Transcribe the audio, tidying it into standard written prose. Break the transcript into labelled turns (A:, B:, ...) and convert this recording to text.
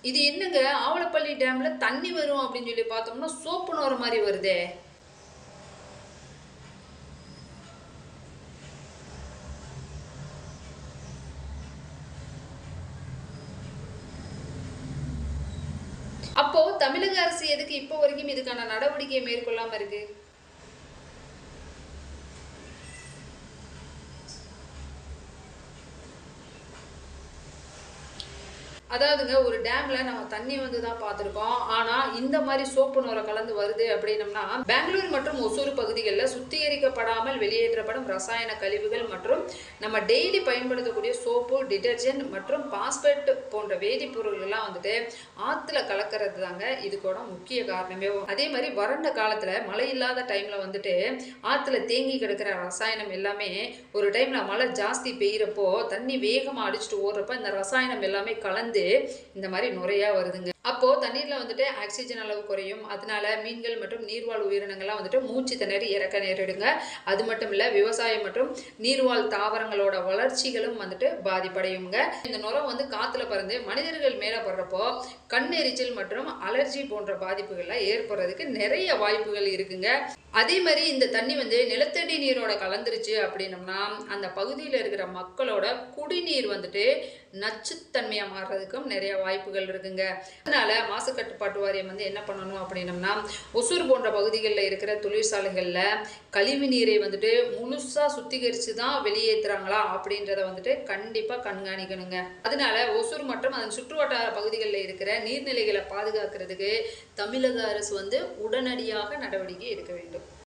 A: இது என்னங்க ஆவலப்பள்ளி டேம்ல தண்ணி வரும் அப்படின்னு சொல்லி பார்த்தோம்னா சோப்பு நுர மாதிரி வருதே. அப்போ தமிழக அரசு எதுக்கு இப்போ வரைக்கும் இதுக்கான நடவடிக்கையை மேற்கொள்ளாம இருக்கு? அதாவதுங்க ஒரு டேம்ல நம்ம தண்ணி வந்து தான் பார்த்துருக்கோம். ஆனா இந்த மாதிரி சோப்பு நுரை கலந்து வருது அப்படின்னம்னா, பெங்களூர் மற்றும் ஒசூர் பகுதிகளில் சுத்திகரிக்கப்படாமல் வெளியேற்றப்படும் ரசாயன கழிவுகள் மற்றும் நம்ம டெய்லி பயன்படுத்தக்கூடிய சோப்பு, டிடர்ஜென்ட் மற்றும் பாஸ்பேட் போன்ற வேதிப்பொருள்கள்லாம் வந்துட்டு ஆத்துல கலக்கிறது தாங்க இதுக்கூட முக்கிய காரணமே. அதே மாதிரி வறண்ட காலத்துல மழை இல்லாத டைம்ல வந்துட்டு ஆத்துல தேங்கி கிடக்கிற ரசாயனம் எல்லாமே ஒரு டைம்ல மழை ஜாஸ்தி பெய்யறப்போ தண்ணி வேகமா அடிச்சுட்டு ஓடுறப்ப இந்த ரசாயனம் எல்லாமே கலந்து இந்த மாதிரி நுரையா வருதுங்க. அப்போ தண்ணீர்ல வந்துட்டு ஆக்சிஜன் அளவு குறையும். அதனால மீன்கள் மற்றும் நீர்வாழ் உயிரினங்கள்லாம் வந்துட்டு மூச்சு திணறி இறக்க நேரிடுங்க. அது மட்டும் இல்ல விவசாயம் மற்றும் நீர்வாழ் தாவரங்களோட வளர்ச்சிகளும் வந்துட்டு பாதிப்படையுங்க. இந்த நுரை வந்து காத்துல பறந்து மனிதர்கள் மேல படுறப்போ கண் எரிச்சல் மற்றும் அலர்ஜி போன்ற பாதிப்புகள்லாம் ஏற்படுறதுக்கு நிறைய வாய்ப்புகள் இருக்குங்க. அதே மாதிரி இந்த தண்ணி வந்து நிலத்தடி நீரோட கலந்துருச்சு அப்படின்னம்னா அந்த பகுதியில் இருக்கிற மக்களோட குடிநீர் வந்துட்டு நச்சுத்தன்மையா மாறுறதுக்கும் நிறைய வாய்ப்புகள் இருக்குங்க. அதனால மாசு கட்டுப்பாட்டு வாரியம் வந்து என்ன பண்ணணும் அப்படின்னம்னா ஒசூர் போன்ற பகுதிகளில் இருக்கிற தொழிற்சாலைகள்ல கழிவு நீரை வந்துட்டு முழுசா சுத்திகரிச்சு தான் வெளியேற்றுறாங்களா அப்படின்றத வந்துட்டு கண்டிப்பா கண்காணிக்கணுங்க. அதனால ஒசூர் மற்றும் அதன் சுற்றுவட்டார பகுதிகளில் இருக்கிற நீர்நிலைகளை பாதுகாக்கிறதுக்கு தமிழக அரசு வந்து உடனடியாக நடவடிக்கை எடுக்க வேண்டும்.